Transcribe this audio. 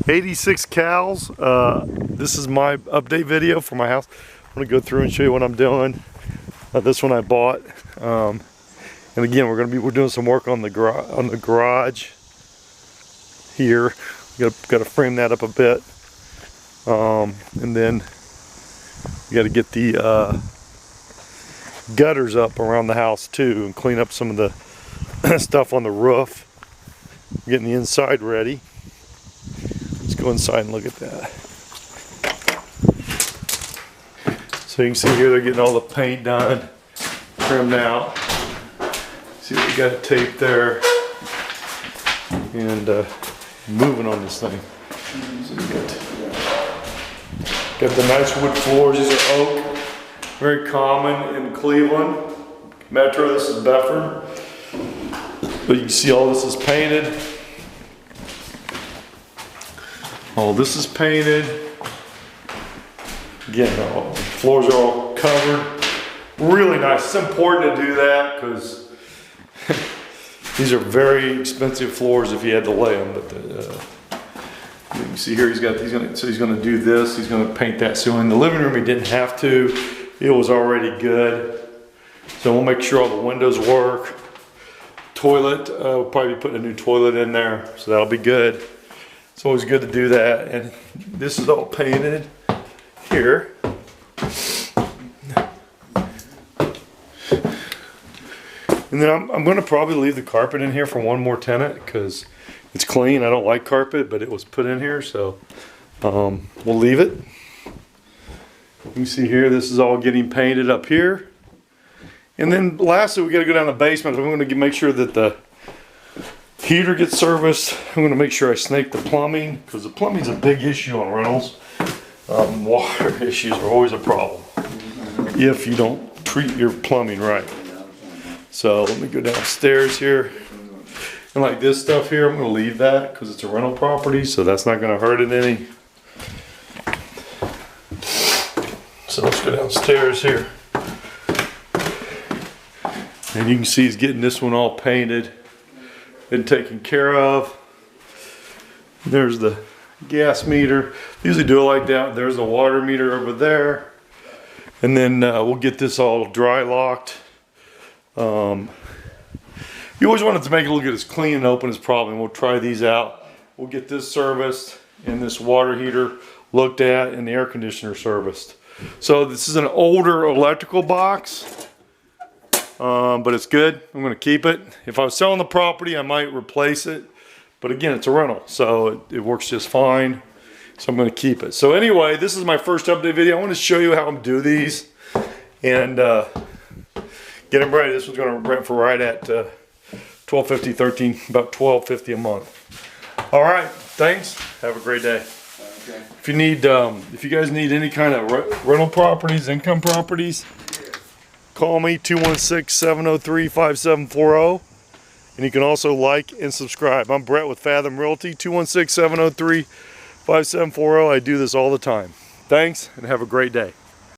86 Cowles. This is my update video for my house. I'm gonna go through and show you what I'm doing. This one I bought, and again we're doing some work on the garage here. Got to frame that up a bit, and then we got to get the gutters up around the house too, and clean up some of the stuff on the roof. Getting the inside ready. Let's go inside and look at that. So you can see here they're getting all the paint done, trimmed out. See what we got taped there, and moving on this thing. So you got the nice wood floors. These are oak, very common in Cleveland Metro. This is Bedford. But you can see all this is painted. All this is painted. Again, the floors are all covered. Really nice. It's important to do that because these are very expensive floors if you had to lay them. But you can see here he's going to do this. He's going to paint that ceiling. The living room he didn't have to. It was already good. So we'll make sure all the windows work. Toilet, we'll probably be putting a new toilet in there, so that'll be good. It's always good to do that. And this is all painted here. And then I'm going to probably leave the carpet in here for one more tenant because it's clean. I don't like carpet, but it was put in here, so we'll leave it. You can see here, this is all getting painted up here. And then lastly, we got to go down the basement. I'm going to make sure that the heater gets serviced. I'm going to make sure I snake the plumbing because the plumbing is a big issue on rentals. Water issues are always a problem if you don't treat your plumbing right. So let me go downstairs here. And like this stuff here, I'm going to leave that because it's a rental property, so that's not going to hurt it any. So let's go downstairs here. And you can see he's getting this one all painted and taken care of. There's the gas meter. Usually do it like that. There's the water meter over there. And then we'll get this all dry locked. You always want it to make it look as clean and open as possible. We'll try these out. We'll get this serviced and this water heater looked at and the air conditioner serviced. So this is an older electrical box. But it's good. I'm going to keep it. If I was selling the property, I might replace it. But again, it's a rental, so it works just fine. So I'm going to keep it. So anyway, this is my first update video. I want to show you how I'm do these and get them ready. This one's going to rent for right at $12.50, about $12.50 a month. All right, thanks. Have a great day. Okay. If you need, if you guys need any kind of rental properties, income properties, call me 216-703-5740, and you can also like and subscribe. I'm Brett with Fathom Realty, 216-703-5740. I do this all the time. Thanks and have a great day.